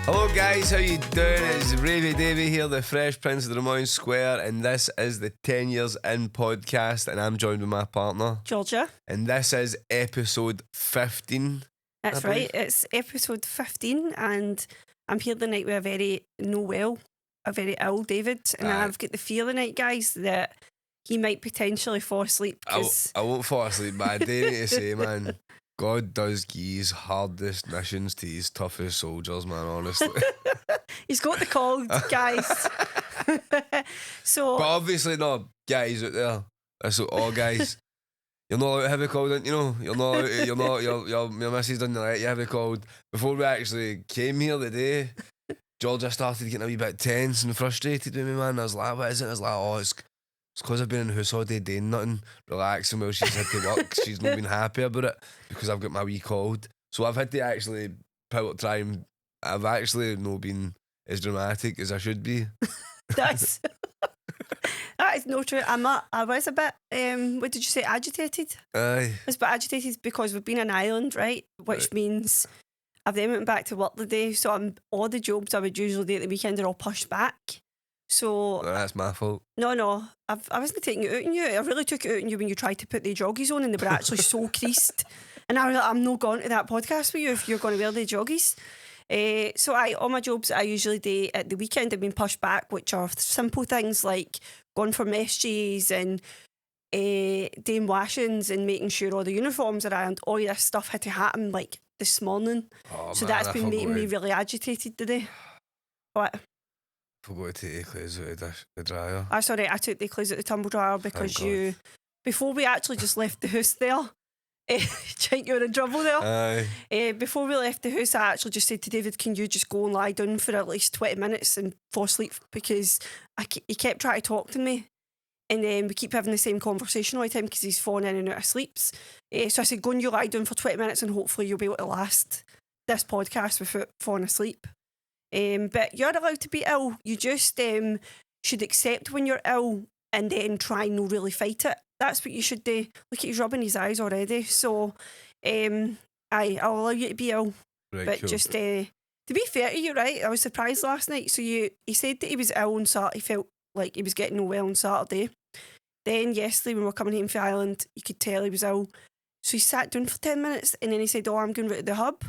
Hello guys, how you doing? It's Ravie Davie here, the Fresh Prince of the Ramon Square, and this is the 10 Years In podcast, and I'm joined with my partner, Georgia. And this is episode 15. That's right, it's episode 15, and I'm here the night with a very very ill David, and I've got the feeling, night, guys, that he might potentially fall asleep. I won't fall asleep, but I dare need to say, man, God does give his hardest missions to his toughest soldiers, man, honestly. He's got the cold, guys. So, but obviously not guys out there. That's all guys. You're not allowed to have a cold, you know. Your missus doesn't let you have a cold. Before we actually came here today, Georgia started getting a wee bit tense and frustrated with me, man. I was like, what is it? I was like, oh, it's because I've been in the house all day doing nothing, relaxing while she's had to work. She's not been happy about it because I've got my wee cold. So I've had to actually try and I've actually not been as dramatic as I should be. that is no true. I was a bit, what did you say, agitated? Aye. I was a bit agitated because we've been in Ireland, right? Which means I've then went back to work the day, so all the jobs I would usually do at the weekend are all pushed back. So that's my fault. No, I wasn't taking it out on you. I really took it out on you when you tried to put the joggies on and they were actually so creased. And I was like, I'm not going to that podcast with you if you're going to wear the joggies. So all my jobs I usually do at the weekend have been pushed back, which are simple things like going for messages and doing washings and making sure all the uniforms are ironed. All this stuff had to happen like this morning. So that's been making me really agitated today. What? Forgot to take the clothes out of the dryer. Sorry, I took the clothes out of the tumble dryer because before we actually just left the house there, think you were in trouble there. Aye. Before we left the house, I actually just said to David, can you just go and lie down for at least 20 minutes and fall asleep, because he kept trying to talk to me, and then we keep having the same conversation all the time because he's falling in and out of sleeps. So I said, go and you lie down for 20 minutes and hopefully you'll be able to last this podcast without falling asleep. But you're allowed to be ill. You just should accept when you're ill and then try and not really fight it. That's what you should do. Look, he's rubbing his eyes already. So, I'll allow you to be ill. Right, but cool. just to be fair to you, right? I was surprised last night. So he said that he was ill on Saturday. He felt like he was getting no well on Saturday. Then yesterday when we were coming home from Ireland, you could tell he was ill. So he sat down for 10 minutes and then he said, oh, I'm going right to the hub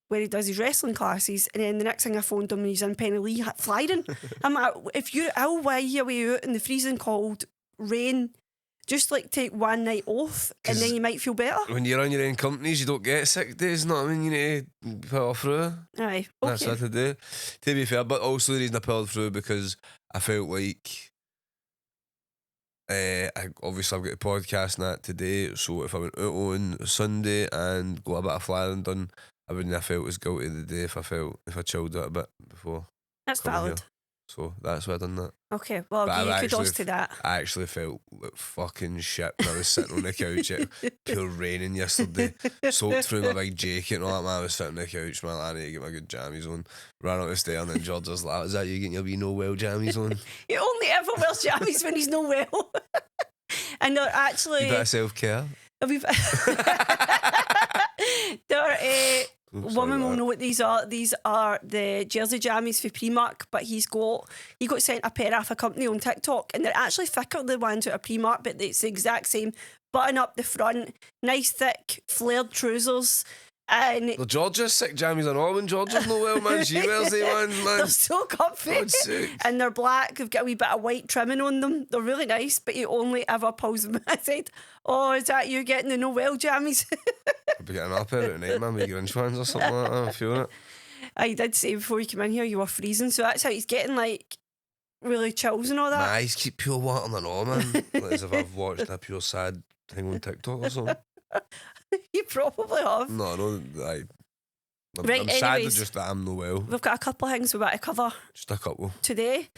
where he does his wrestling classes, and then the next thing I phoned him and he's in Penny flying. I'm like, if you're ill, why are you away out in the freezing cold rain? Just like take one night off and then you might feel better. When you're on your own companies, you don't get sick days, you know what I mean? You need to pull through. Aye, okay. That's what I do, to be fair. But also the reason I pulled through because I felt like obviously I've got a podcast and that today, so if I went out on Sunday and got a bit of flying done, I wouldn't have felt as guilty the day if I chilled out a bit before. That's valid. Here. So that's why I done that. Okay, well, I'll give you kudos to that. I actually felt like fucking shit when I was sitting on the couch. It pure raining yesterday, soaked through my big jacket and all that, man. I was sitting on the couch, man, I need to get my good jammies on. Ran out the stair and then George was like, is that you getting your wee no well jammies on? He only ever wears jammies when he's no well. And they're actually... A bit of self-care. Women will know what these are. These are the jersey jammies for Primark, but he got sent a pair off a company on TikTok, and they're actually thicker than the ones at a Primark, but it's the exact same. Button up the front, nice thick flared trousers. And well, Georgia's sick jammies and all when Georgia's no well, man. She wears them ones, man. They're so comfy. And they're black. They've got a wee bit of white trimming on them. They're really nice, but he only ever pulls them. I said, oh, is that you getting the Noel jammies? I'll be getting up out at night, man, with Grinch fans or something like that. I'm feeling it. I did say before you came in here you were freezing, so that's how he's getting like really chills and all that. My eyes keep pure water and all, man. Like as if I've watched a pure sad thing on TikTok or something. You probably have. No, I'm Right, sad anyways, just that I'm no well. We've got a couple of things we want to cover. Just a couple. Today.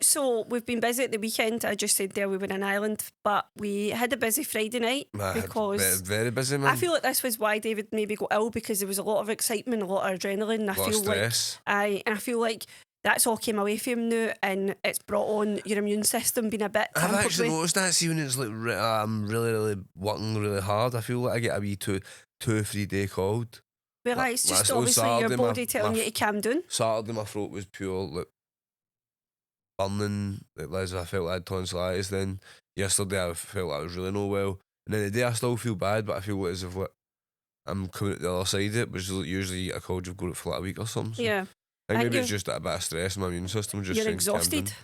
So we've been busy at the weekend. I just said there we were in Ireland, but we had a busy Friday night because very busy, man. I feel like this was why David maybe got ill, because there was a lot of excitement, a lot of adrenaline. A lot of stress. I feel like that's all came away from him now, and it's brought on your immune system being a bit tampered I've actually with. noticed that. See, when it's like I'm really working really hard, I feel like I get a wee 2 or 3 day cold. Well, it's just last- on obviously your Saturday, body telling my you to calm down. Saturday my throat was pure like burning, like as I felt I had tonsillitis. Then yesterday I felt I was really no well, and then today I still feel bad, but I feel as if what I'm coming at the other side of it, which is usually a cold you've got it for like a week or something. So Yeah. I think maybe you're, it's just a bit of stress in my immune system. Just you're saying to calm exhausted. down.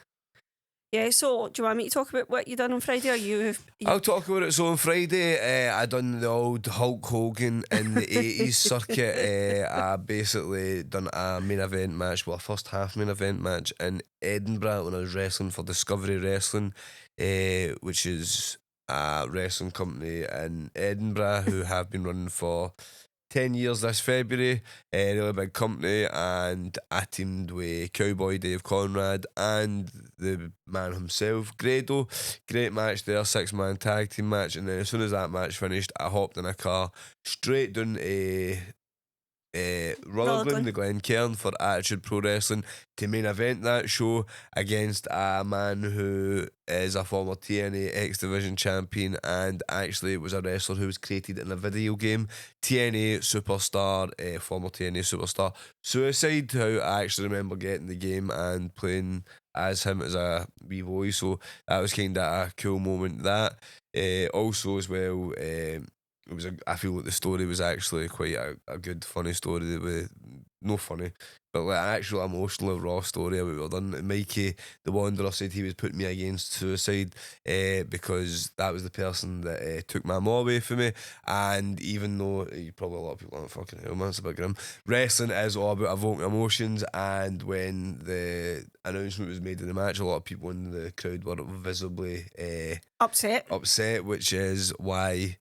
Yeah, so do you want me to talk about what you done on Friday? Or you I'll talk about it. So on Friday, I done the old Hulk Hogan in the 80s circuit. I basically done a main event match, well, a first half main event match in Edinburgh when I was wrestling for Discovery Wrestling, which is a wrestling company in Edinburgh who have been running for 10 years this February, really big company, and I teamed with Cowboy Dave Conrad and the man himself, Grado. Great match there, 6-man tag team match, and then as soon as that match finished, I hopped in a car straight down Rutherglen, the Glencairn, for Attitude Pro Wrestling to main event that show against a man who is a former TNA X Division champion and actually was a wrestler who was created in a video game. TNA superstar, former TNA superstar Suicide, who I actually remember getting the game and playing as him as a wee boy, so that was kind of a cool moment. That also as well, it was I feel like the story was actually quite a good funny story with no funny but like an actual emotional raw story about what done. Mikey the Wanderer said he was putting me against Suicide because that was the person that took my mom away from me, and even though probably a lot of people aren't fucking hell man, it's a bit grim. Wrestling is all about evoking emotions, and when the announcement was made in the match, a lot of people in the crowd were visibly upset, which is why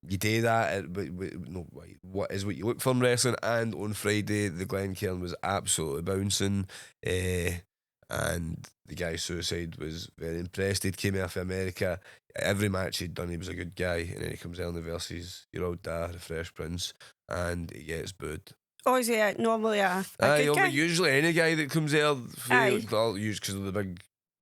you do that, but no, what is what you look for in wrestling. And on Friday, the Glencairn was absolutely bouncing, and the guy Suicide was very impressed. He'd came here from America. Every match he'd done, he was a good guy, and then he comes down versus your old dad, the Fresh Prince, and he gets booed. Oh, is he normally a good guy? Usually any guy that comes there, Aye. because of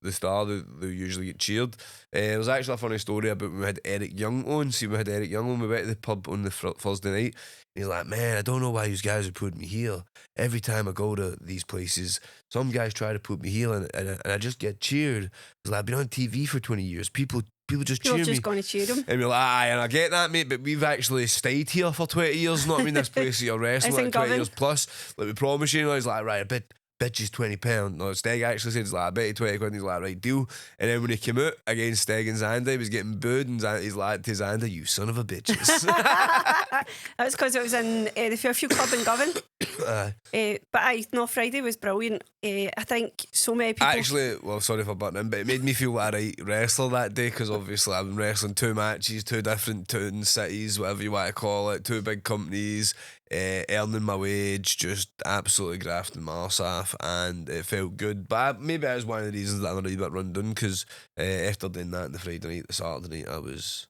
the star, they usually get cheered. There's actually a funny story about when we had Eric Young on. See, we had Eric Young on. We went to the pub on the Thursday night. And he's like, man, I don't know why these guys are putting me here. Every time I go to these places, some guys try to put me here, and I just get cheered. He's like, I've been on TV for 20 years. People just cheer You're just me. going to cheer them. And we're like, aye, and I get that, mate, but we've actually stayed here for 20 years. Not I mean this place that you're wrestling like 20 years plus. Like we promise you, he's like, right, I bet you £20. No, Steg actually said, he's like, I bet you 20 quid. And he's like, right, deal. And then when he came out against Steg and Xander, he was getting booed, and he's like to Xander, you son of a bitches. That's because it was in the Fairfield Club in Govan. But Friday was brilliant. I think so many people. Actually, well, sorry for butting in, but it made me feel like a right wrestler that day, because obviously I've been wrestling 2 matches, 2 different towns, cities, whatever you want to call it, 2 big companies, earning my wage, just absolutely grafting my arse off, and it felt good. But maybe that was one of the reasons that I'm a wee bit run down, because after doing that on the Friday night, the Saturday night, I was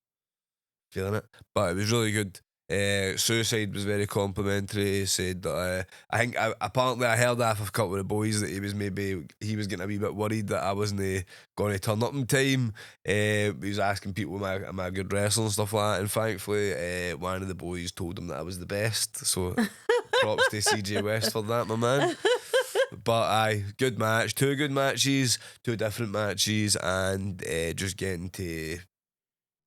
feeling it. But it was really good. Suicide was very complimentary. He said that apparently I heard off a couple of the boys that he was getting a wee bit worried that I wasn't going to turn up in time. He was asking people am I a good wrestler and stuff like that, and thankfully one of the boys told him that I was the best, so props to CJ West for that, my man. But good match, 2 good matches, 2 different matches, and just getting to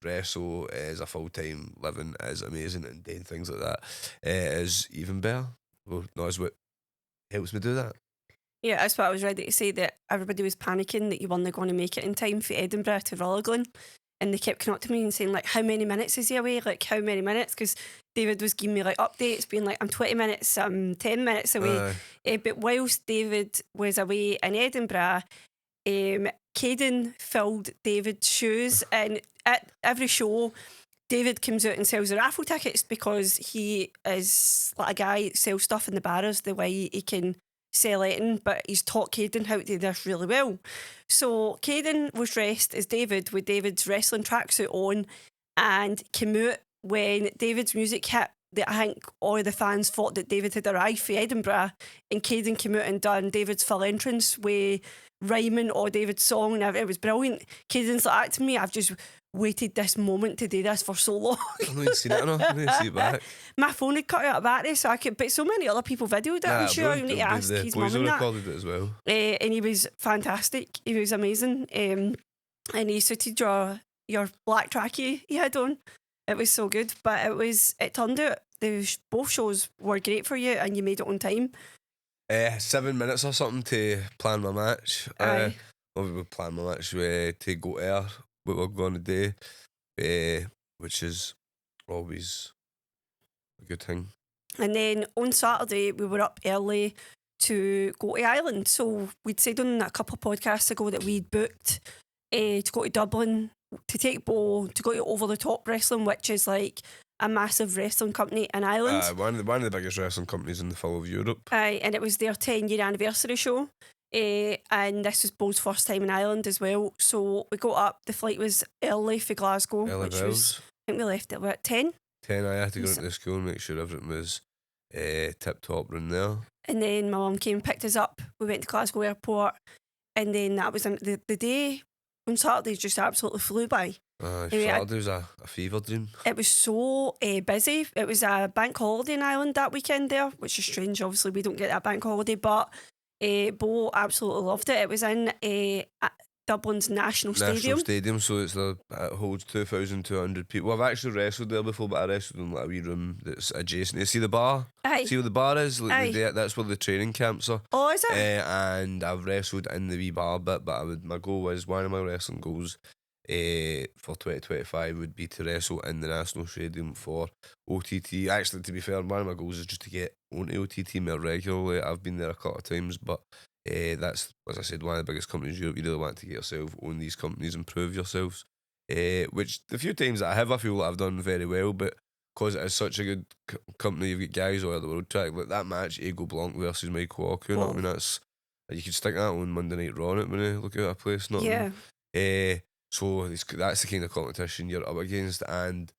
wrestle as a full-time living is amazing, and doing things like that is even better. Well, that's what helps me do that. Yeah, that's what I was ready to say, that everybody was panicking that you weren't going to make it in time for Edinburgh to Rutherglen, and they kept coming up to me and saying, like, how many minutes is he away? Like, how many minutes? Because David was giving me like updates, being like, I'm 20 minutes, I'm 10 minutes away. But whilst David was away in Edinburgh, Caden filled David's shoes, and at every show David comes out and sells the raffle tickets, because he is like a guy that sells stuff in the bars the way he can sell it, but he's taught Caden how to do this really well. So Caden was dressed as David with David's wrestling tracksuit on, and came out when David's music hit. That I think all the fans thought that David had arrived for Edinburgh, and Caden came out and done David's full entrance with rhyming all David's song, and it was brilliant. Cadence like that to me. I've just waited this moment to do this for so long. I've not seen it enough. I need to see it back. My phone had cut out of battery, so I could. But so many other people videoed it. I'm sure you need to ask his mum and that. Recorded it as well. And he was fantastic. He was amazing. And he suited your black trackie he had on. It was so good. But it turned out both shows were great for you, and you made it on time. 7 minutes or something to plan my match. Aye. We would plan my match to go air what we're going to do, which is always a good thing. And then on Saturday we were up early to go to Ireland. So we'd said on a couple of podcasts ago that we'd booked to go to Dublin to take Bo to go to Over the Top Wrestling, which is like a massive wrestling company in Ireland. One of the biggest wrestling companies in the whole of Europe. And it was their 10-year anniversary show. And this was Bo's first time in Ireland as well. So we got up. The flight was early for Glasgow, which was, I think we left at about 10. 10, I had to go into the school and make sure everything was tip top round there. And then my mum came and picked us up. We went to Glasgow Airport, and then that was the day on Saturday just absolutely flew by. Saturday was a fever dream. It was so busy. It was a bank holiday in Ireland that weekend there, which is strange. Obviously, we don't get that bank holiday, but Bo absolutely loved it. It was in Dublin's National Stadium. So it holds 2,200 people. I've actually wrestled there before, but I wrestled in like a wee room that's adjacent. You see the bar? Aye. See where the bar is? Aye. That's where the training camps are. Oh, is it? And I've wrestled in the wee bar bit, but my goal was, one of my wrestling goals for 2025 would be to wrestle in the National Stadium for OTT. Actually, to be fair, one of my goals is just to get onto OTT more regularly. I've been there a couple of times, but that's, as I said, one of the biggest companies in Europe. You really want to get yourself on these companies and prove yourselves. Which the few times that I have, I feel like I've done very well, but because it is such a good company, you've got guys all over the world track. Like that match, Ego Blanc versus Mike Walker, you know what I mean? That's, you could stick that on Monday Night Raw when you look at that place, not yeah. So that's the kind of competition you're up against, and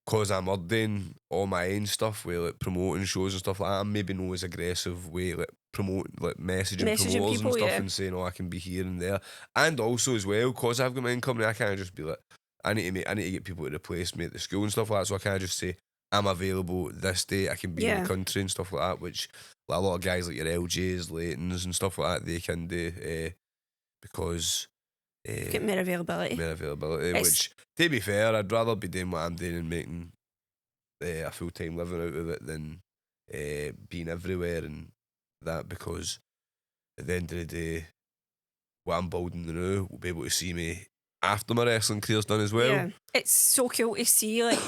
because I'm doing all my own stuff with like promoting shows and stuff like that, I'm maybe not as aggressive way like promoting, like messaging promoters people, and stuff, yeah. And saying, oh, I can be here and there. And also as well, because I've got my own company, I can't just be like, I need to get people to replace me at the school and stuff like that, so I can't just say I'm available this day, I can be in the country and stuff like that, which like, a lot of guys like your LJs, Laytons and stuff like that, they can do, because get more availability. Which, to be fair, I'd rather be doing what I'm doing and making a full-time living out of it than being everywhere and that, because at the end of the day, what I'm building now will be able to see me after my wrestling career's done as well. Yeah, it's so cool to see like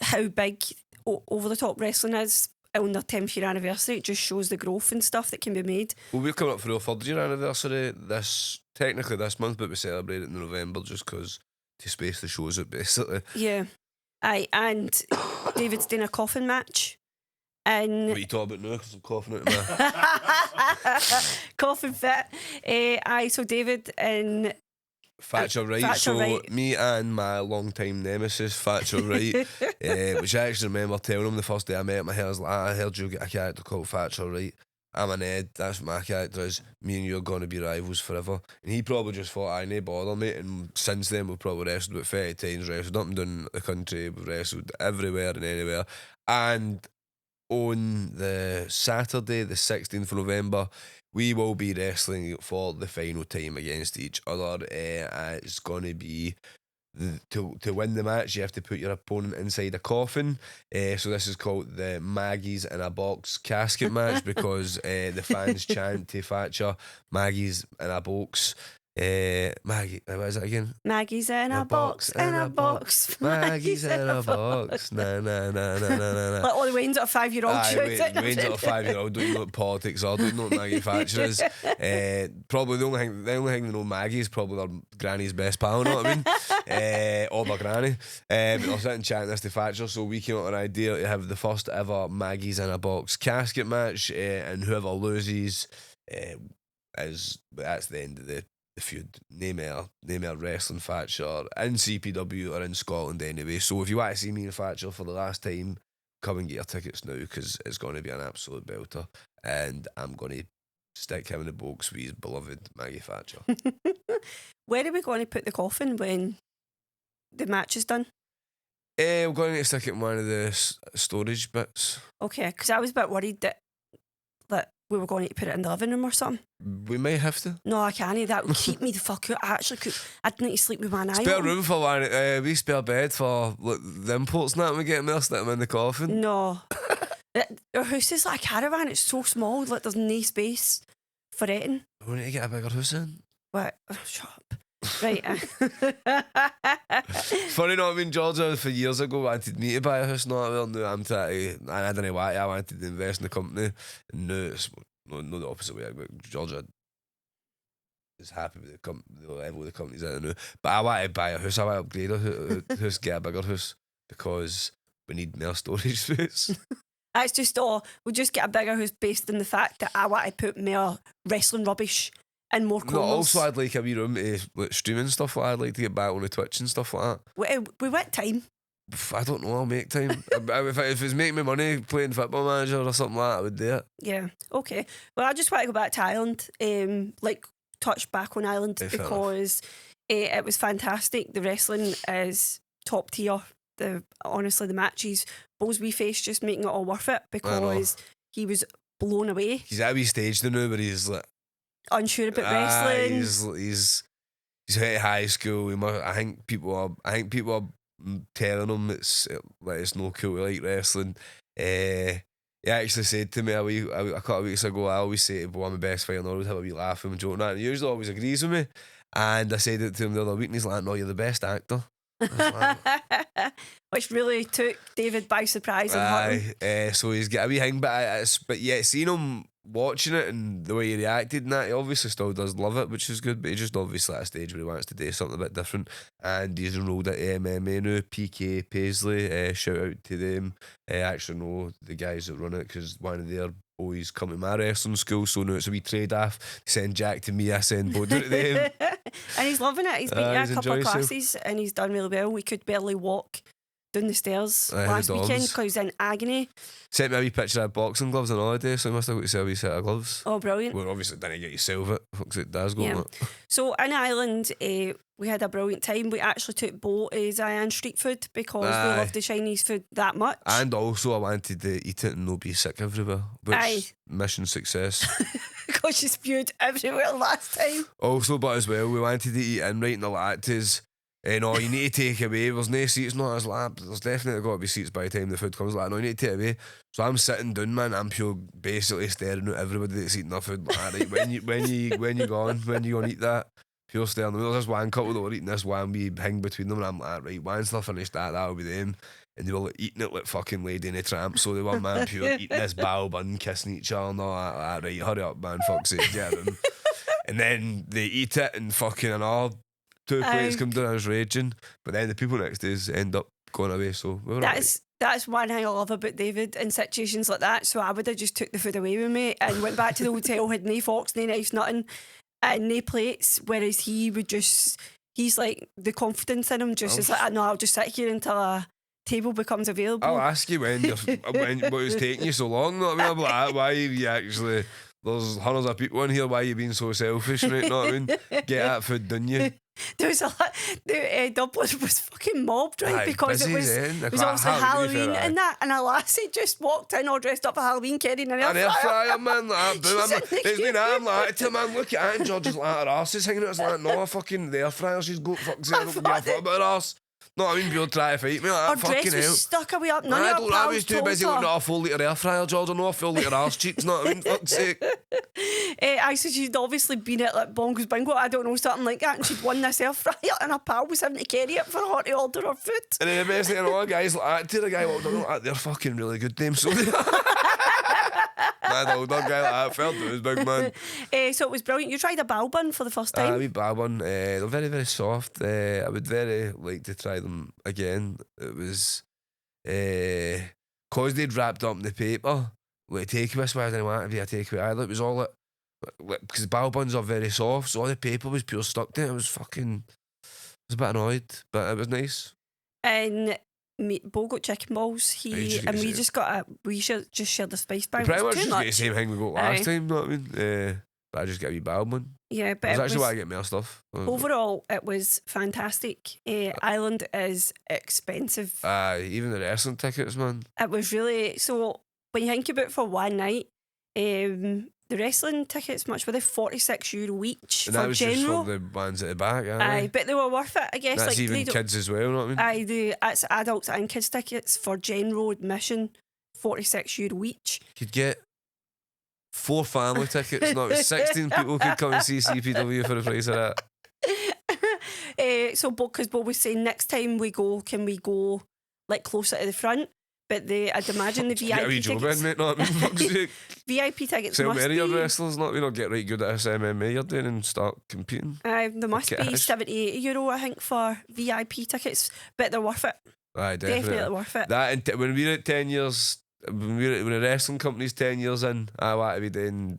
how big Over the Top Wrestling is on their 10th year anniversary. It just shows the growth and stuff that can be made. Well, we're coming up for our 3rd year anniversary technically this month, but we celebrate it in November just because to space the shows out basically. Yeah. Aye, and David's doing a coffin match. And what are you talking about now? Because I'm coughing out of my coffin fit. So David and Thatcher Wright. Me and my long-time nemesis, Thatcher Wright, which I actually remember telling him the first day I met him, I was like, I heard you get a character called Thatcher Wright. I'm an Ed, that's what my character is. Me and you are going to be rivals forever. And he probably just thought, I ain't bother, mate. And since then, we've probably wrestled about 30 times, wrestled up and down the country, we've wrestled everywhere and anywhere. And on the Saturday, the 16th of November, we will be wrestling for the final time against each other. It's going to be to win the match, you have to put your opponent inside a coffin. So this is called the Maggie's in a Box casket match because the fans chant to Thatcher, Maggie's in a box. Maggie, what is it again? Maggie's in a box, in a box. Maggie's in a box. Nah. Like all the Wayne's at a 5-year-old shooting. Wayne's at a 5-year-old don't know what politics are, don't know what Maggie Thatcher is. Probably the only thing they know Maggie is probably their granny's best pal, you know what I mean? Or their granny. But they're sitting chanting this to Thatcher, so we came up with an idea to have the first ever Maggie's in a Box casket match, and whoever loses that's the end of the feud. Name our wrestling Thatcher in CPW or in Scotland anyway. So if you want to see me and Thatcher for the last time, come and get your tickets now because it's going to be an absolute belter, and I'm going to stick him in the box with his beloved Maggie Thatcher. Where are we going to put the coffin when the match is done? We're going to stick it in one of the storage bits. Okay, because I was a bit worried that we were going to put it in the living room or something. We may have to. No, I can't. That would keep me the fuck out. I actually could. I'd need to sleep with one eye Spare open. room for one. We spare bed for the imports and that we get them there, stick them in the coffin. No. Our house is like a caravan. It's so small. Like there's no space for anything. We need to get a bigger house in. What? Oh, shut up. Right. Funny enough, I mean, Georgia for years ago wanted me to buy a house. Not well, no, I'm trying to, and I don't know why. I wanted to invest in the company. And no, it's no the opposite way. But Georgia is happy with the level of the company's at now. But I want to buy a house. I want to upgrade a house, get a bigger house because we need more storage space. It's just, we'll just get a bigger house based on the fact that I want to put more wrestling rubbish and more corners. No, also I'd like a wee room to like streaming stuff like that. I'd like to get back on the Twitch and stuff like that. We want time. I don't know, I'll make time. if it's making me money playing Football Manager or something like that, I would do it. Yeah, okay. Well, I just want to go back to Ireland, touch back on Ireland because it was fantastic. The wrestling is top tier. Honestly, the matches, Bulls we faced just making it all worth it because he was blown away. He's at a wee stage now where he's like unsure about wrestling. He's at high school. I think people are telling him it's no cool to like wrestling. He actually said to me a couple of weeks ago, I always say to one of my best friends, I always have a wee laugh with him, joking that. He usually always agrees with me. And I said it to him the other week, and he's like, "No, you're the best actor." Which really took David by surprise and hurt him. So he's got a wee thing, but yeah, seeing him watching it and the way he reacted and that, he obviously still does love it, which is good, but he's just obviously at a stage where he wants to do something a bit different, and he's enrolled at MMA now. PK Paisley, shout out to them. I actually know the guys that run it because one of their boys come to my wrestling school, so now it's a wee trade-off. They send Jack to me, I send Bo to them. And he's loving it. He's been in a couple of classes and he's done really well. We could barely walk down the stairs last weekend because he was in agony. Sent me a wee picture of boxing gloves on holiday, so he must have got yourself a wee set of gloves. Oh, brilliant. Well, obviously didn't get yourself it. Fuck's it does go. Yeah. So in Ireland, we had a brilliant time. We actually took Bo to Zion street food because we love the Chinese food that much. And also I wanted to eat it and not be sick everywhere, which mission success. Because you spewed everywhere last time. Also, but as well, we wanted to eat in right in the lactes. No, you need to take away. There's no seats, not as lap. There's definitely got to be seats by the time the food comes. Like, no, you need to take away. So I'm sitting down, man. I'm pure basically staring at everybody that's eating their food. Like, right, when you gone? When you gonna eat that? Pure staring. There's this one couple that were eating this one wee hang between them, and I'm like, right, once they're finished that'll be them. And they were like, eating it like fucking Lady in a Tramp. So they were, man, pure eating this bao bun, kissing each other and all that. Right, hurry up, man, fuck's sake, get them. And then they eat it and fucking another 2 plates come down. I was raging, but then the people next to us end up going away. So we were that's one thing I love about David in situations like that. So I would have just took the food away with me and went back to the hotel, had no forks, no knives, nothing, and no plates. Whereas he's like the confidence in him just is like, no, I'll just sit here until a table becomes available. I'll ask you when what was taking you so long. Know what I mean? I'm like, why have you actually? There's hundreds of people in here. Why are you being so selfish? Right? Know what I mean? Get that food done, you. There was a lot. Dublin was fucking mobbed, right? Because it was also Halloween and that, and a lassie just walked in all dressed up for Halloween, carrying an air fryer, man. It's been I'm like, to man, look at Aunt George's like her ass is hanging out. It's like, no, fucking the air fryer. She's got fucking zero. About her ass. No, I mean, you'll try to fight me like that. Her dress was stuck away up. None of her I was too busy looking at a full litre air fryer, George. I know a full litre arse cheeks. Not I mean, fuck's sake. I said she'd obviously been at like Bongo's Bingo, I don't know, something like that, and she'd won this air fryer, and her pal was having to carry it for her to order her food. And then the best thing, all guys like that, to the guy walked on, they're fucking really good names. So the older guy like that felt it was big, man. So it was brilliant. You tried a bao bun for the first time. A wee bao bun. They're very, very soft. I would very like to try them again. It was because they'd wrapped up in the paper. Like takeaway, so I didn't want to be a takeaway either. It was all because bao buns are very soft, so all the paper was pure stuck to it. I was a bit annoyed, but it was nice. And Bo got chicken balls. you He just and get we the just got a just shared the spice bag. pretty It much was just too get the much. same thing we got last Aye. time, you know what I mean? But I just get a wee bad one. Yeah, but That's it actually was, why I get more stuff. overall it was fantastic. Ireland is expensive. Even the wrestling tickets, man. It was really so. When you think about it for one night, the wrestling tickets much were they €46 each And for that was general. just for the ones at the back, Aye, but they were worth it, I guess. That's like even they don't- kids as well, you know what I mean? It's adults and kids tickets for general admission, €46 each. Could get 4 family tickets, not 16 people could come and see CPW for the price of that. So, because Bob was saying next time we go, can we go like closer to the front? But I'd imagine the Get a wee VIP job tickets. in, mate, not fuck's sake. VIP tickets Sell must many of be. wrestlers, not we not get right good at this MMA you're doing and start competing. There must be Cash. €70-80, I think, for VIP tickets, but they're worth it. Aye, Definitely worth it. That and when we're at 10 years, when a wrestling company's 10 years in, I want to be doing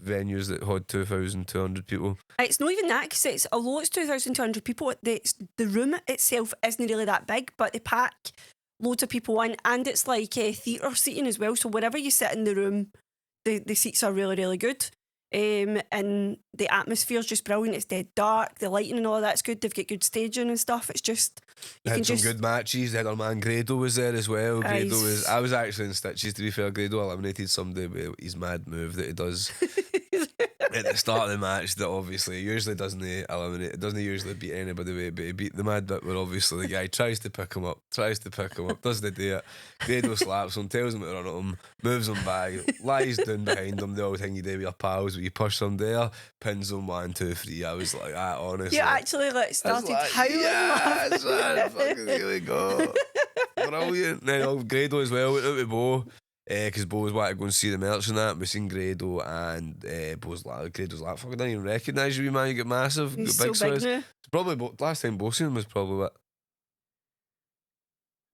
venues that had 2,200 people. It's not even that, because although it's 2,200 people, the room itself isn't really that big, but they pack loads of people in, and it's like theatre seating as well. So wherever you sit in the room, the seats are really, really good. And the atmosphere's just brilliant. It's dead dark. The lighting and all that's good. They've got good staging and stuff. It's just They had some good matches. They had our man Grado was there as well. Aye. I was actually in stitches, to be fair. Grado eliminated somebody with his mad move that he does at the start of the match that obviously usually doesn't eliminate. It doesn't usually beat anybody with, but he beat the mad bit where obviously the guy tries to pick him up, doesn't do it. Grado slaps him, tells him to run at him, moves him back, lies down behind him, the old thing you do with your pals where you push them there, pins them 1, 2, 3. I was like, honestly. you actually started howling. Yes, man, fucking here we go. Brilliant. Then Grado as well went out with Bo. Because Bo was wanting to go and see the merch and that. We seen Grado and Grado's like, fuck, I didn't even recognise you, man. You get massive. He's Got big so big size. now. It's probably last time Bo seen him was probably what,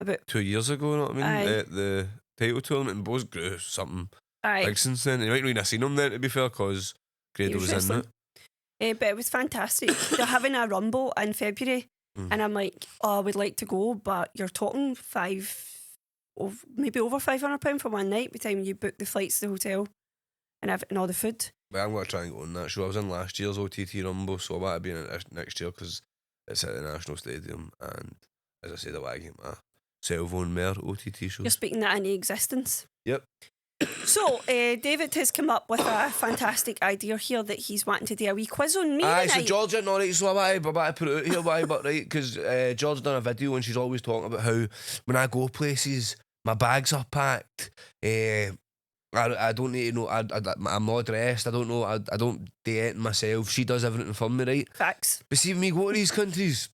About 2 years ago, you know what I mean? Aye. At the title tournament, and Bo's grew something aye. big since then. He might not even have seen him then, to be fair, because Grado was in wrestling. it. But it was fantastic. They're having a rumble in February, and I'm like, I would like to go, but you're talking maybe over £500 for one night by the time you book the flights to the hotel and all the food. But I'm going to try and go on that show. I was in last year's OTT Rumble, so I want to be in it next year because it's at the National Stadium, and as I said, I want to get my cell phone more OTT shows. You're speaking that into existence. Yep. So, David has come up with a fantastic idea here that he's wanting to do a wee quiz on me Aye, tonight. so Georgia, no, right, so I want to put it out here, but right, because Georgia done a video and she's always talking about how when I go places, my bags are packed. I don't need to know. I'm not dressed. I don't know. I don't do it myself. She does everything for me, right? Facts. But see, when we go to these countries,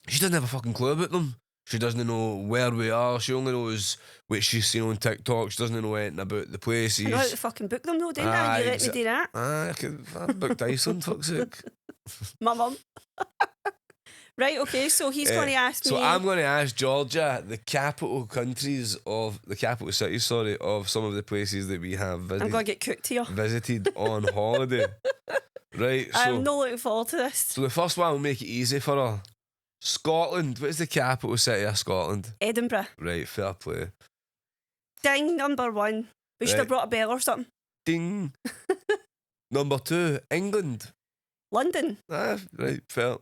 she doesn't have a fucking clue about them. She doesn't know where we are. She only knows what she's seen on TikTok. She doesn't know anything about the places. I know how to fucking book them though, didn't I? You let me do that. I booked Iceland, fuck's sake. My mum. Right, okay, so he's going to ask me. So I'm going to ask Georgia the capital cities of some of the places that we have I'm going to get cooked here. visited on holiday. Right, so I'm not looking forward to this. So the first one will make it easy for her. Scotland. What is the capital city of Scotland? Edinburgh. Right, fair play. Ding, number 1. We should have Right. brought a bell or something. Ding. Number 2, England. London. Right, fair.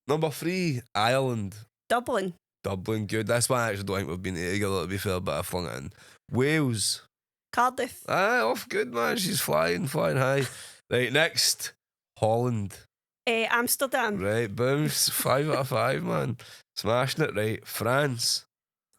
Number 3, Ireland. Dublin. Dublin, good. That's why I actually don't think we've been together, to be fair, but I flung it in. Wales. Cardiff. Off good, man. She's flying high. Right, next, Holland. Amsterdam. Right, boom. 5 out of 5, man. Smashing it, right. France.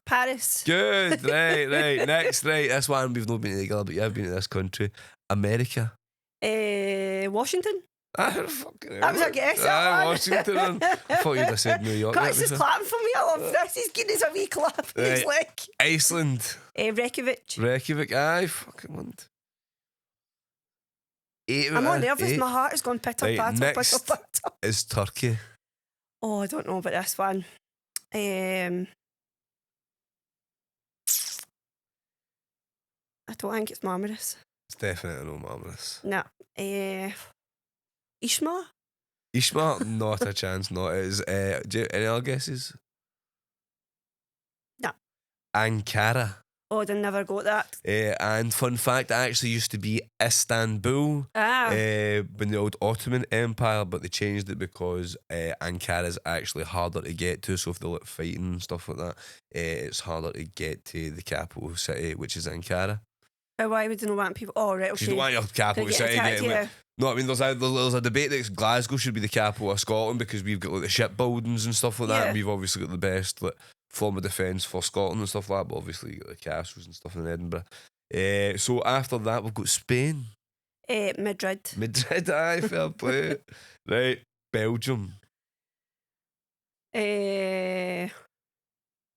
Paris. Good, right. Next, right. This one we've not been together, but you have been to this country. America. Washington. Fucking That was a guess, that one. Washington. Man. I thought you'd have said New York. Curtis is clapping for me. I love this. He's giving us a wee clap in his Right. leg. Iceland. Reykjavik. Aye, fucking want. I'm on nervous. My heart is going pitter Right, patter, next. pitter patter. Is Turkey. Oh, I don't know about this one. I don't think it's Marmaris. It's definitely no marvellous. No. Ishma? Ishma, not a chance, not. It is, any other guesses? Ankara. Oh, I never got that. And fun fact, it actually used to be Istanbul when the old Ottoman Empire, but they changed it because Ankara is actually harder to get to. So if they're like fighting and stuff like that, it's harder to get to the capital city, which is Ankara. Why would they not want people? Oh, right, okay. You don't want your capital city getting no, I mean, there's a debate that Glasgow should be the capital of Scotland because we've got like the shipbuildings and stuff like that, and we've obviously got the best like form of defence for Scotland and stuff like that, but obviously you got the castles and stuff in Edinburgh. So after that, we've got Spain. Madrid. Madrid, aye, fair play. Right, Belgium.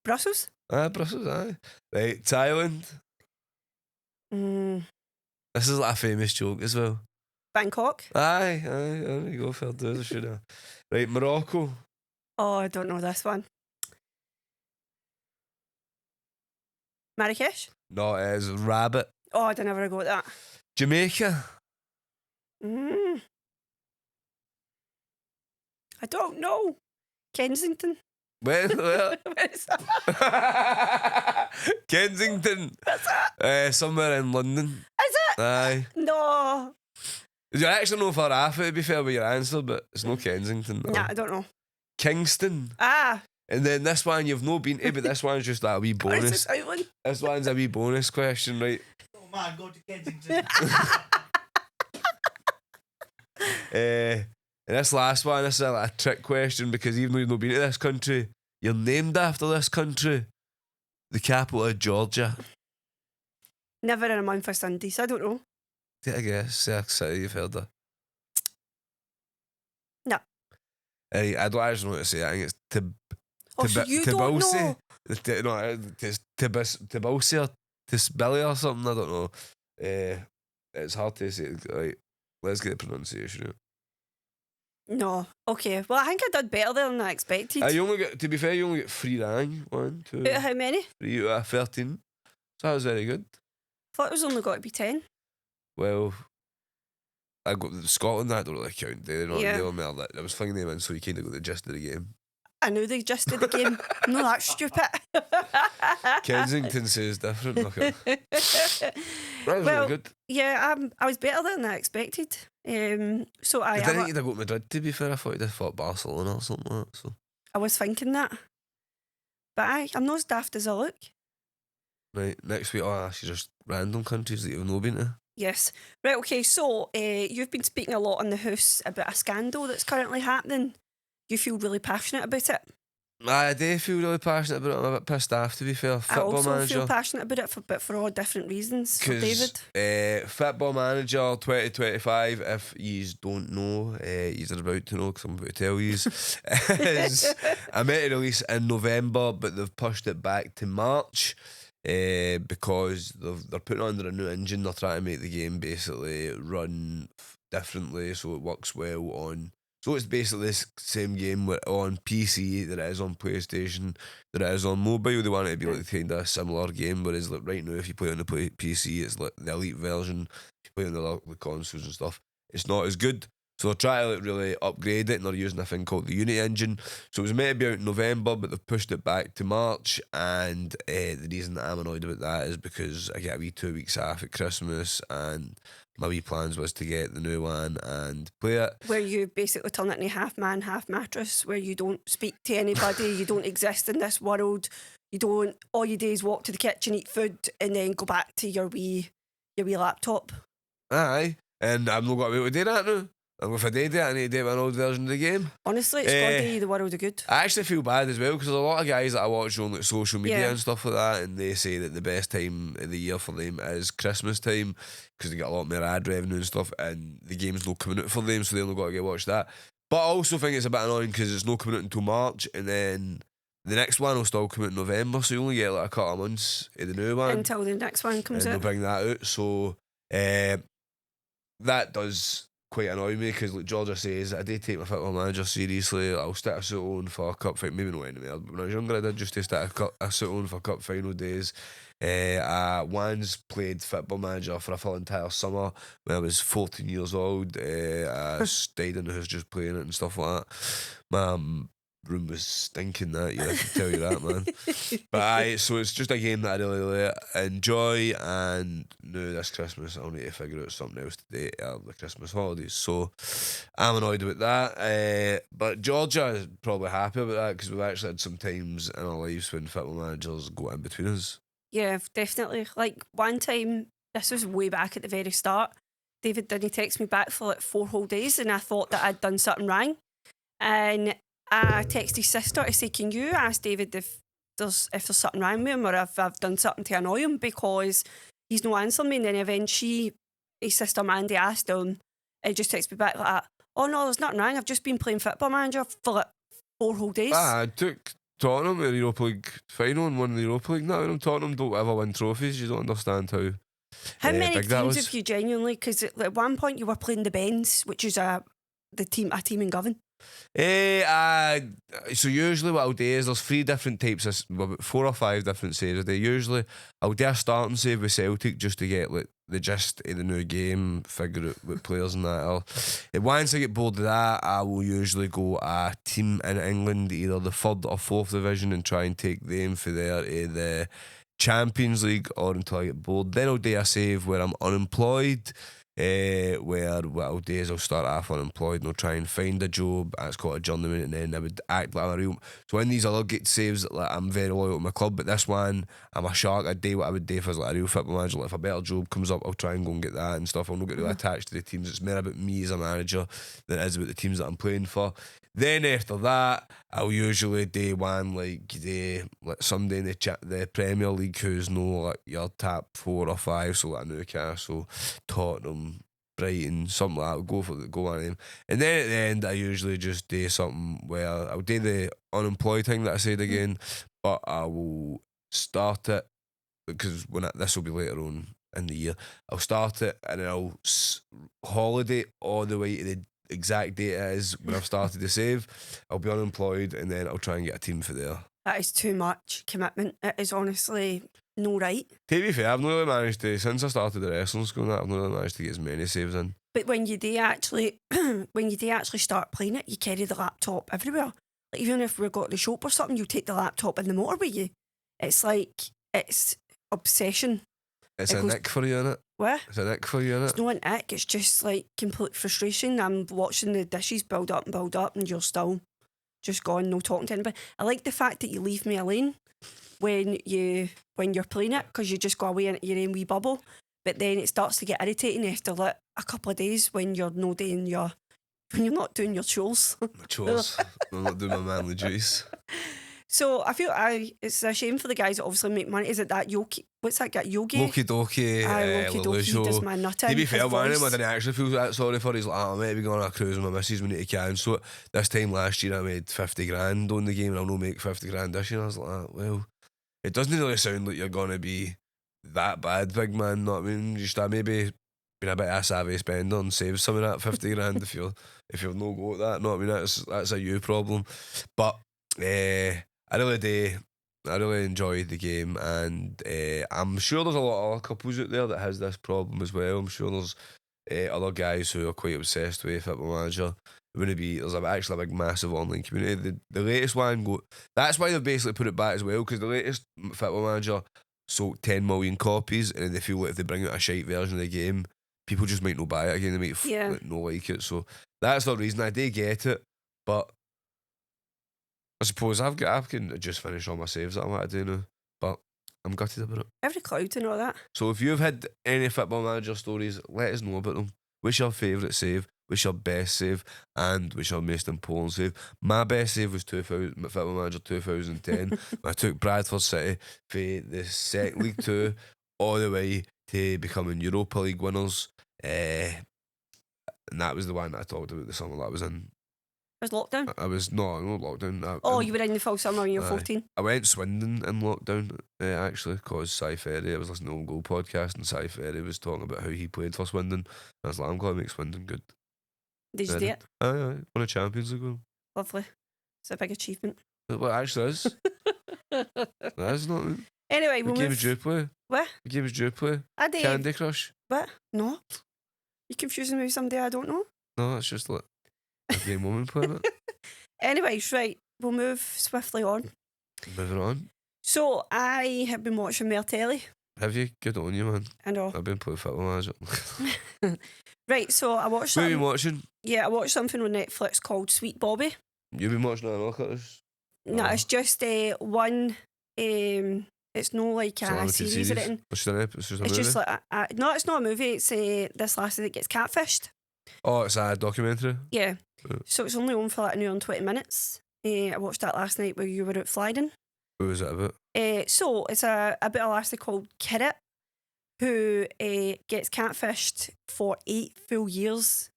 Brussels. Brussels, aye. Right, Thailand. This is like a famous joke as well. Bangkok. Aye, there you go, fair dues, I should have. Right, Morocco. Oh, I don't know this one. Marrakesh? No, it's Rabbit. Oh, I never got that. Jamaica. I don't know. Kensington. Where? Where is that? Kensington. What's that? Somewhere in London. Is it? Aye. No. You actually know far off it, to be fair, with your answer, but it's no Kensington. No. Nah, I don't know. Kingston. Ah. And then this one you've no been to, but this one's just that wee bonus. This one's a wee bonus question, right? Oh man, go to Kensington. And this last one, this is a trick question because even though you've not been to this country, you're named after this country. The capital of Georgia. Never in a month for Sundays, I don't know. I guess, City, you've heard that. No. I don't actually know what to say. I think it's So you don't know? No, it's Tbilisi or Tisbilli or something, I don't know. It's hard to say. Right, let's get the pronunciation. No. Okay. Well, I think I did better than I expected. To be fair, you only get 3 wrong. 1, 2. Out of how many? 3 out of 13. So that was very good. I thought it was only got to be 10. Well, I got Scotland. That don't really count. They were more that. I was flinging them in, so you kind of got the gist of the game. I knew they just did the game. No, that's stupid. Kensington says different. Okay. That was really good. Yeah, I was better than I expected. So I didn't think you'd go to Madrid, to be fair. I thought you'd have fought Barcelona or something like that. So. I was thinking that. But I'm not as daft as I look. Right, next week I'll ask you just random countries that you've not been to. Yes. Right, okay, so you've been speaking a lot in the house about a scandal that's currently happening. You feel really passionate about it? I do feel really passionate about it. I'm a bit pissed off, to be fair. Football I also manager. feel passionate about it, but for all different reasons. For David. Football Manager 2025, if you don't know, you're about to know because I'm about to tell you. I meant to release in November, but they've pushed it back to March. Because they're putting under a new engine. They're trying to make the game basically run differently so it works well on. So it's basically this same game on PC that it is on PlayStation, that it is on mobile. They want it to be like kind of a similar game, whereas like right now if you play on the PC, it's like the elite version. If you play on the consoles and stuff, it's not as good. So they're trying to like really upgrade it, and they're using a thing called the Unity engine. So it was meant to be out in November, but they've pushed it back to March. And the reason that I'm annoyed about that is because I get a wee 2 weeks off at Christmas, and my wee plans was to get the new one and play it. Where you basically turn it into half man, half mattress, where you don't speak to anybody, you don't exist in this world, you don't. All you do is walk to the kitchen, eat food, and then go back to your wee laptop. Aye, and I'm not going to be able to do that now. And if I did it, I need to do an old version of the game. Honestly, it's got to do the world of good. I actually feel bad as well because there's a lot of guys that I watch on like social media and stuff like that, and they say that the best time of the year for them is Christmas time because they get a lot more ad revenue and stuff, and the game's not coming out for them, so they've not got to get watch that. But I also think it's a bit annoying because it's not coming out until March, and then the next one will still come out in November, so you only get like a couple of months of the new one until the next one comes and out. they'll bring that out. So that does quite annoy me because like Georgia says, I did take my Football Manager seriously. I'll stick a suit on for a cup fight, maybe not anymore, but when I was younger I did just to stick a suit on for cup final days. I once played Football Manager for a full entire summer when I was 14 years old. I stayed in the house just playing it and stuff like that. room was stinking that year, I can tell you that, man. But aye, so it's just a game that I really enjoy, and no, this Christmas I'll need to figure out something else to do the Christmas holidays. So I'm annoyed about that. But Georgia is probably happy about that because we've actually had some times in our lives when football managers go in between us. Yeah, definitely. Like one time, this was way back at the very start, David didn't text me back for like 4 whole days, and I thought that I'd done something wrong. And I texted his sister to say, can you ask David if there's something wrong with him or if I've done something to annoy him, because he's no answering me. And then eventually his sister Mandy asked him, and he just texted me back like that, oh no, there's nothing wrong, I've just been playing Football Manager for like 4 whole days. I took Tottenham to the Europa League final and won the Europa League. Now Tottenham don't ever win trophies. You don't understand how many big that teams was. have you genuinely, because at one point you were playing the Bens, which is a team in Govan. So usually what I'll do is there's 3 different types of, about 4 or 5 different saves a day. Usually I'll do a starting save with Celtic just to get like the gist of the new game, figure out what players and that are. And once I get bored of that, I will usually go a team in England, either the 3rd or 4th division, and try and take them for there to the Champions League, or until I get bored. Then I'll do a save where I'm unemployed. Where what I'll do is I'll start off unemployed and I'll try and find a job. That's called a journeyman, and then I would act like I'm a real. So in these other get saves, like I'm very loyal to my club, but this one I'm a shark. I'd do what I would do if I was like a real football manager. Like if a better job comes up, I'll try and go and get that and stuff. I'll not get really attached to the teams. It's more about me as a manager than it is about the teams that I'm playing for. Then after that, I'll usually do one like somebody in the Premier League who's no like your top 4 or 5, so like Newcastle, Tottenham, Brighton, something like that. I'll go on them. And then at the end, I usually just do something where I'll do the unemployed thing that I said again, but I will start it because this will be later on in the year. I'll start it and then I'll holiday all the way to the exact date it is when I've started to save. I'll be unemployed and then I'll try and get a team for there. That is too much commitment. It is honestly no right. To be fair, I've not really managed to, since I started the wrestling school, I've not really managed to get as many saves in. But when you do actually start playing it, you carry the laptop everywhere. Like even if we got the shop or something, you take the laptop in the motor with you. It's like, it's obsession. It's a nick for you, innit? What? It's a nick for you, innit? It's not an ick, it's just like complete frustration. I'm watching the dishes build up, and you're still just gone, no talking to anybody. I like the fact that you leave me alone when you're playing it, because you just go away in your own wee bubble. But then it starts to get irritating after like a couple of days when you're not doing your chores. My chores. I'm not doing my manly duties. So I feel it's a shame for the guys that obviously make money. Is it that Yoki? What's that guy? Yogi? Loki Doki. Loki Doki does my nutting. To be fair, one of them I didn't actually feel that sorry for. He's like, I might be going on a cruise with my missus, we need to cancel it. This time last year I made 50 grand on the game and I'll not make 50 grand this year. I was like, well, it doesn't really sound like you're going to be that bad, big man. Know what I mean? Just maybe been a bit of a savvy spender and save some of that 50 grand if you're no go at that. Know what I mean? That's a you problem. But I really enjoyed the game, and I'm sure there's a lot of other couples out there that has this problem as well. I'm sure there's other guys who are quite obsessed with Football Manager. There's actually a big massive online community. The latest one, that's why they've basically put it back as well, because the latest Football Manager sold 10 million copies, and they feel like if they bring out a shite version of the game, people just might not buy it again. They might not like it. So that's the reason. I do get it, but I suppose I can just finish all my saves that I want to do now, but I'm gutted about it. Every cloud and all that. So if you've had any Football Manager stories, let us know about them. What's your favourite save? What's your best save? And what's your most important save? My best save was Football Manager 2010. I took Bradford City for the League 2 all the way to becoming Europa League winners. And that was the one that I talked about the summer that I was in. It was lockdown? I was not lockdown. You were in the full summer when you were 14? I went Swindon in lockdown, actually, because Cy Ferry, I was listening to Own Goal podcast, and Cy Ferry was talking about how he played for Swindon. I was like, I'm going to make Swindon good. Did you do it? Aye, won a Champions League with him. Lovely. It's a big achievement. Well, it actually is. That is not. Anyway, what game did you play? What? What game did you play? I did. Candy Crush? What? No. You confusing me with somebody I don't know? No, it's just like a game woman playing it. Anyways, right. we'll move swiftly on. Moving on. So I have been watching more telly. Have you? Good on you, man. I know. I've been playing football manager. Right, so I watched What have you something. been watching? Yeah, I watched something on Netflix called Sweet Bobby. You've been watching it on Oculus? No, it's just one. It's no like It's a a limited series or anything. It's just a It's movie? just like no, it's not a movie. It's this lassie that gets catfished. Oh, it's a documentary? Yeah. Right. So it's only on for like an hour and 20 minutes. I watched that last night while you were out Flydon. What was it about? So it's a bit of a lassie called Kirit who gets catfished for 8 full years.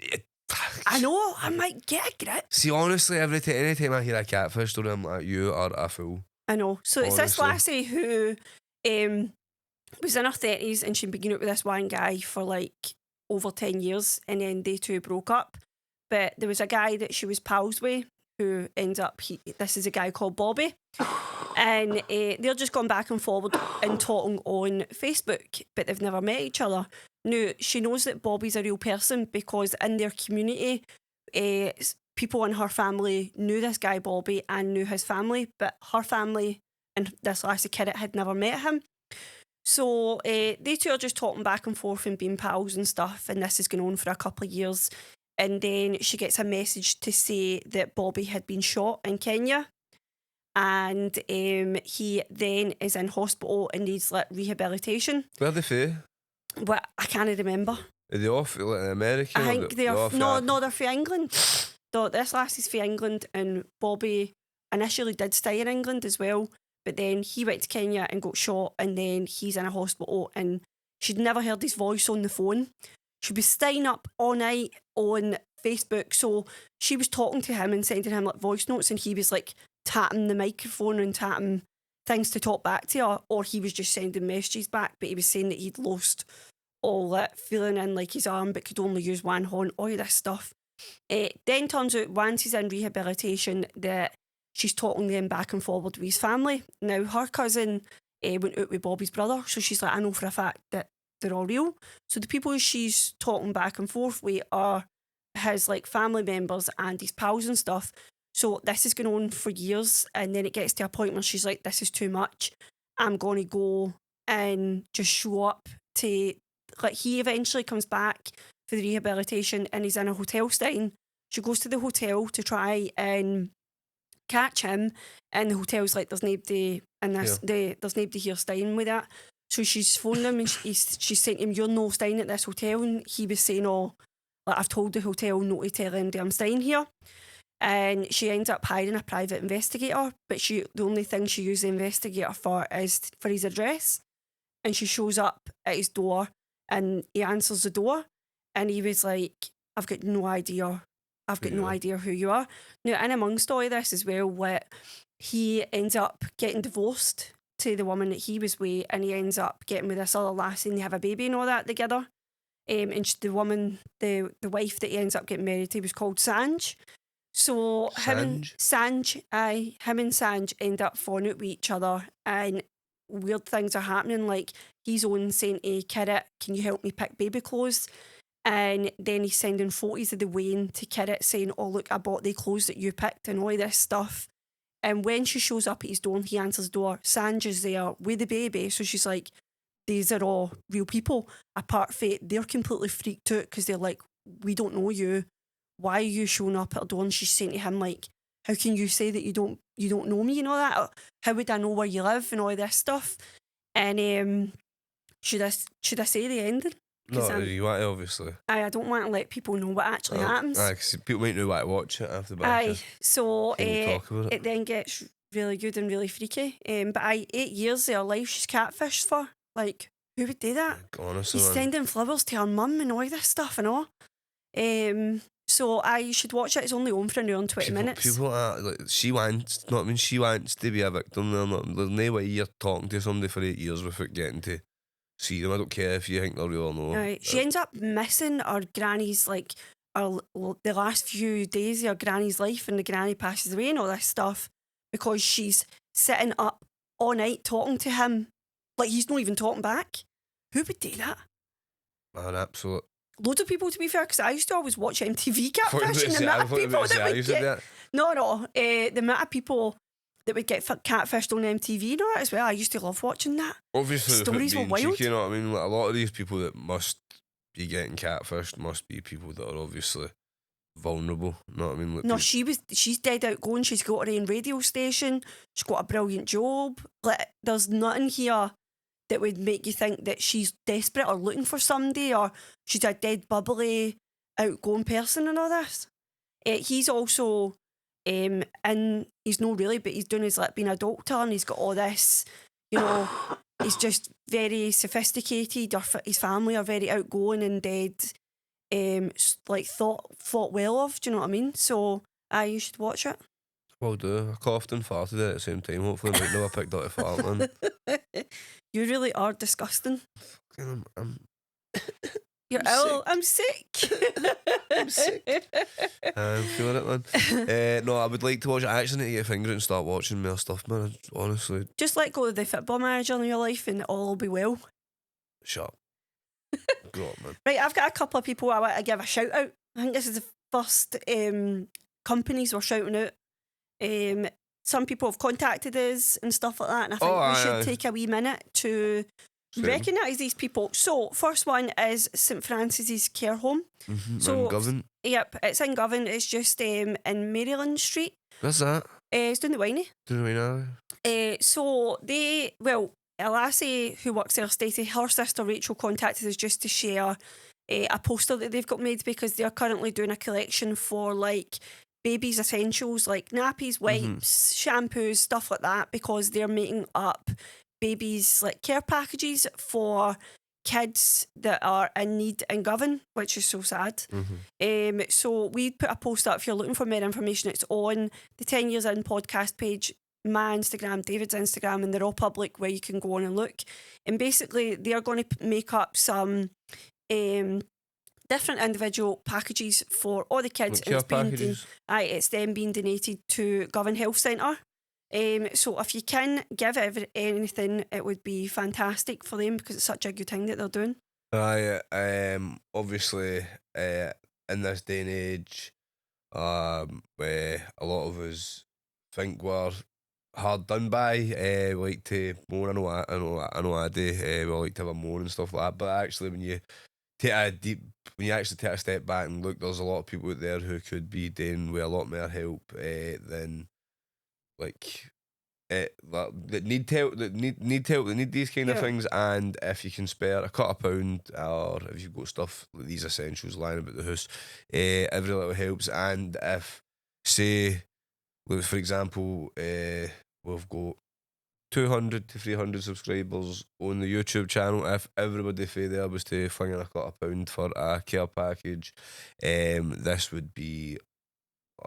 I know, I might get a grip. See, honestly, anytime I hear a catfish story, I'm like, you are a fool. I know. So it's this Honestly. lassie who was in her 30s and she'd been out with this one guy for like over 10 years and then they two broke up. But there was a guy that she was pals with who ends up, this is a guy called Bobby. And they're just gone back and forward and talking on Facebook, but they've never met each other. Now, she knows that Bobby's a real person because in their community, people in her family knew this guy Bobby and knew his family, but her family and this lassie Kirit had never met him. So they two are just talking back and forth and being pals and stuff, and this is going on for a couple of years. And then she gets a message to say that Bobby had been shot in Kenya. And he then is in hospital and needs like rehabilitation. Where are they from? But I can't remember. Are they off like in America? I think they're off no, they're from England. So this lassie's from England, and Bobby initially did stay in England as well. But then he went to Kenya and got shot, and then he's in a hospital. And she'd never heard his voice on the phone. She was staying up all night on Facebook, so she was talking to him and sending him like voice notes, and he was like tapping the microphone and tapping things to talk back to her, or he was just sending messages back, but he was saying that he'd lost all that feeling in like his arm but could only use one hand, all of this stuff. Then turns out once he's in rehabilitation that she's talking to him back and forward with his family. Now her cousin went out with Bobby's brother, so she's like, I know for a fact that they're all real. So the people she's talking back and forth with are his like family members and his pals and stuff. So this is going on for years, and then it gets to a point where she's like, this is too much. I'm going to go and just show up to, like, he eventually comes back for the rehabilitation and he's in a hotel staying. She goes to the hotel to try and catch him, and the hotel's like, there's nobody in this, there's nobody here staying with that. So she's phoned him and she's saying to him, you're no staying at this hotel. And he was saying, oh, like, I've told the hotel not to tell anybody I'm staying here. And she ends up hiring a private investigator, but the only thing she used the investigator for is for his address. And she shows up at his door and he answers the door and he was like, I've got no idea who you are. Now, in amongst all of this as well, he ends up getting divorced to the woman that he was with, and he ends up getting with this other lassie and they have a baby and all that together. And the woman, the wife that he ends up getting married to was called Sanj. So him and Sanj end up falling out with each other, and weird things are happening. Like, he's on saying to Kirit, can you help me pick baby clothes? And then he's sending photos of the weigh-in to Kirit saying, oh look, I bought the clothes that you picked and all this stuff. And when she shows up at his door and he answers the door, Sanj is there with the baby. So she's like, these are all real people. Apart from it, they're completely freaked out because they're like, we don't know you. Why are you showing up at her door? And she's saying to him, like, how can you say that you don't know me and all that? Or, how would I know where you live and all this stuff? And should I say the ending? No, you want to, obviously. I don't want to let people know what actually happens. Because people might know why to watch it after that. So talk about it then gets really good and really freaky. But 8 years of her life she's catfished for. Like, who would do that? Honestly, he's sending flowers to her mum and all this stuff and all. So you should watch it. It's only on for an hour and 20 minutes. People are like, she wants to be a victim. There's no way you're talking to somebody for 8 years without getting to see them. I don't care if you think they're real or not. Right. She ends up missing her granny's, like, the last few days of her granny's life, and the granny passes away and all this stuff because she's sitting up all night talking to him. Like, he's not even talking back. Who would do that? An absolute loads of people, to be fair, because I used to always watch MTV I thought you were catfish, and the gonna say- I amount of thought you were people gonna say that I would used to get... do it. No, the amount of people that would get catfished on MTV and all that as well. I used to love watching that. Obviously, Stories were being wild. cheeky, you know what I mean? Like, a lot of these people that must be getting catfished must be people that are obviously vulnerable. You know what I mean? Like No, people- she's dead outgoing. She's got her own radio station. She's got a brilliant job. Like, there's nothing here that would make you think that she's desperate or looking for somebody, or she's a dead bubbly, outgoing person and all this. He's also and he's not really, but he's doing his like being a doctor, and he's got all this, you know. He's just very sophisticated. His family are very outgoing and dead. Like thought well of. Do you know what I mean? So, you should watch it. Well, do. I coughed and farted at the same time. Hopefully, I might never picked up a fart, man. You really are disgusting. I'm You're I'm ill. I'm sick. I'm sick. I'm feeling it, man. No, I would like to watch it. I actually need to get a finger out and start watching more stuff, man. Honestly, Just let go of the football manager in your life, and all will be well. shut up. Grow up, man. Right, I've got a couple of people I want to give a shout out. I think this is the first companies we're shouting out. Some people have contacted us and stuff like that, and I think we should take a wee minute to recognise these people. So, first one is St Francis's Care Home. Mm-hmm. So, Govan. Yep, it's in Govan. It's just in Maryland Street. What's that? It's down the Winey. Do we know? So a lassie who works there stated her sister Rachel contacted us just to share a poster that they've got made, because they're currently doing a collection for like babies' essentials like nappies, wipes, shampoos, stuff like that, because they're making up babies' like care packages for kids that are in need in Govan, which is so sad. So we put a post up. If you're looking for more information, it's on the 10 Years In podcast page, my Instagram, David's Instagram, and they're all public where you can go on and look. And basically they're going to make up some different individual packages for all the kids. Care packages. It's them being donated to Govan Health Centre. So if you can give anything, it would be fantastic for them, because it's such a good thing that they're doing. Obviously, in this day and age, where a lot of us think we're hard done by, like to moan. I know I do. We like to have a moan and stuff like that. But actually, when you actually take a step back and look, there's a lot of people out there who could be doing with a lot more help than like. That need help, that need these kind of things. And if you can spare a £1, or if you've got stuff like these essentials lying about the house, every little helps. And if, say, for example, we've got 200 to 300 subscribers on the YouTube channel, if everybody for there was to fling in a £1 for a care package, this would be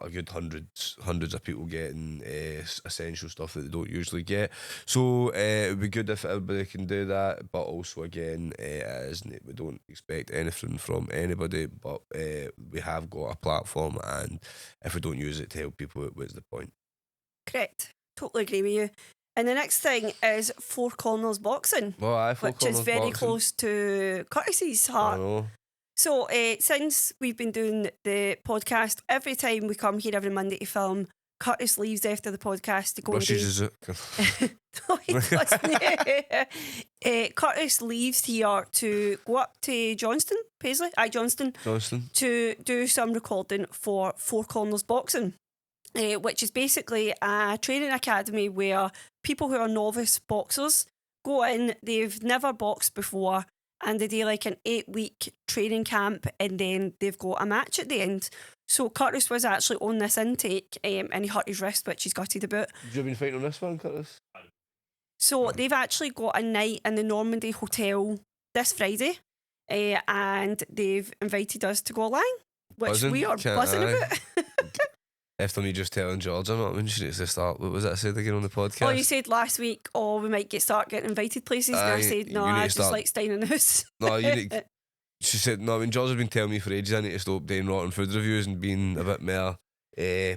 a good hundreds of people getting essential stuff that they don't usually get. So it would be good if everybody can do that, but also again, we don't expect anything from anybody, but we have got a platform, and if we don't use it to help people, what's the point? Correct. Totally agree with you. And the next thing is Four Corners Boxing, which is very close to Curtis's heart. I know. So, since we've been doing the podcast, every time we come here every Monday to film, Curtis leaves after the podcast to go Rushes and it. No, he doesn't. Curtis leaves here to go up to Johnston, Johnston, to do some recording for Four Corners Boxing, which is basically a training academy where people who are novice boxers go in, they've never boxed before, and they do like an 8-week training camp, and then they've got a match at the end. So Curtis was actually on this intake, and he hurt his wrist, which he's gutted about. Have you been fighting on this one, Curtis? So they've actually got a night in the Normandy Hotel this Friday, and they've invited us to go along, which we are buzzing about. After me just telling George, I'm not when she needs to start. What was that I said again on the podcast? Oh, you said last week, we might start getting invited places. And I said, no, I just like staying in the house. No, she said, no, when George has been telling me for ages, I need to stop doing rotten food reviews and being a bit more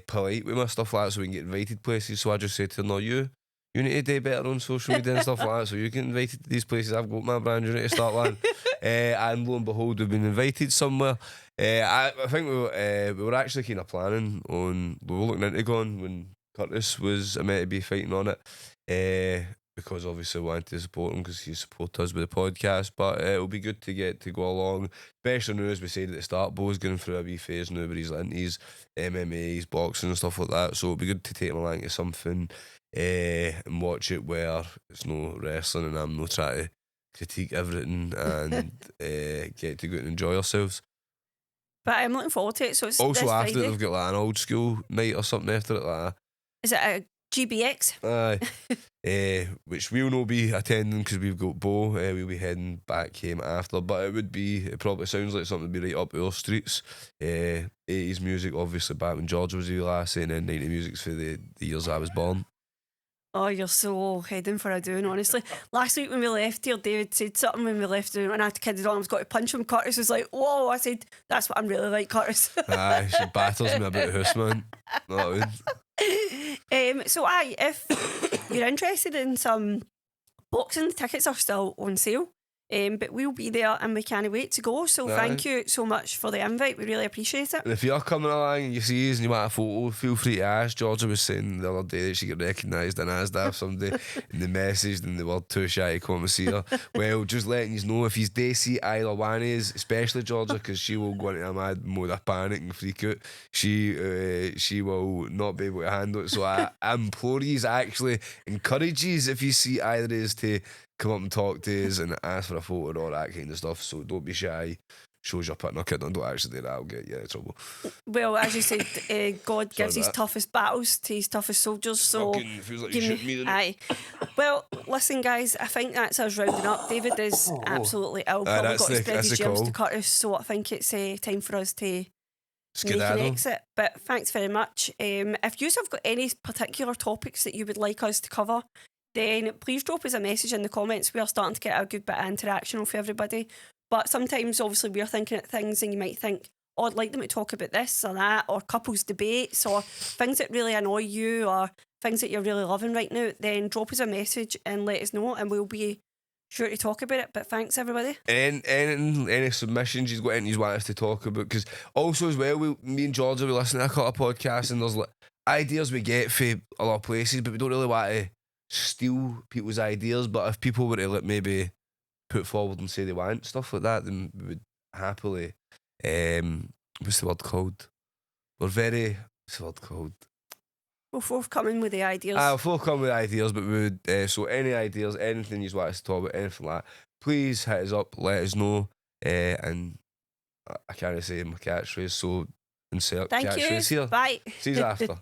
polite with my stuff like that so we can get invited places. So I just said to her, no, you need to do better on social media and stuff like that, so you get invited to these places. I've got my brand, you need to start one. And lo and behold, we've been invited somewhere. I think we were actually kind of planning on, we were looking into going when Curtis was meant to be fighting on it. Because obviously we wanted to support him because he supported us with the podcast, but it'll be good to get to go along, especially now as we said at the start, Bo's going through a wee phase now where he's into his MMA, his boxing and stuff like that, so it'll be good to take him along to something and watch it where it's no wrestling and I'm not trying to critique everything and get to go and enjoy ourselves. But I'm looking forward to it. So it's Also this after Friday. they've got like an old school night or something after it like that. Is it a GBX? Aye. Which we'll not be attending because we've got Bo. We'll be heading back home after, but it probably sounds like something to be right up our streets. 80s music, obviously back when George was here last, and then 90s music's for the years I was born. Oh, you're so heading for a doing, honestly. Last week when we left here, David said something when we left doing, and I kidded on, I was going to punch him. Curtis was like, whoa. I said, that's what I'm really like, Curtis. Aye, she batters me about the house, man. Not good. So if you're interested in some boxing, the tickets are still on sale. But we'll be there and we can't wait to go. So thank you so much for the invite. We really appreciate it. And if you're coming along and you see us and you want a photo, feel free to ask. Georgia was saying the other day that she got recognised in Asda somebody and they messaged and they were too shy to come and see her. Well, just letting you know, if you do see either one is, especially Georgia, because she will go into a mad mode of panic and freak out. She will not be able to handle it. So I implore you, actually encourage you if you see either of us to come up and talk to us and ask for a photo and all that kind of stuff. So don't be shy. Shows you're putting a kid on. Don't actually do that. I'll get you in trouble. Well, as you said, God gives his toughest battles to his toughest soldiers. So feels like you shoot me. Aye. Well, listen, guys. I think that's us rounding up. David is absolutely ill. Probably got to spread his germs to Curtis. So I think it's time for us to make an exit. But thanks very much. If you have got any particular topics that you would like us to cover, then please drop us a message in the comments. We are starting to get a good bit of interaction off everybody. But sometimes, obviously, we're thinking at things and you might think, oh, I'd like them to talk about this or that, or couples debates, or things that really annoy you, or things that you're really loving right now. Then drop us a message and let us know, and we'll be sure to talk about it. But thanks, everybody. And any submissions you've got, anything you want us to talk about, because also as well, me and Georgia, we listen to a couple of podcasts and there's like ideas we get from a lot of places, but we don't really want to steal people's ideas. But if people were to like maybe put forward and say they want stuff like that, then we would happily what's the word called? What's the word called? We're forthcoming with the ideas. We're forthcoming with ideas, but we would so any ideas, anything you want us to talk about, anything like that, please hit us up, let us know. And I can't say my catchphrase, so insert catchphrase here. Bye. See you after.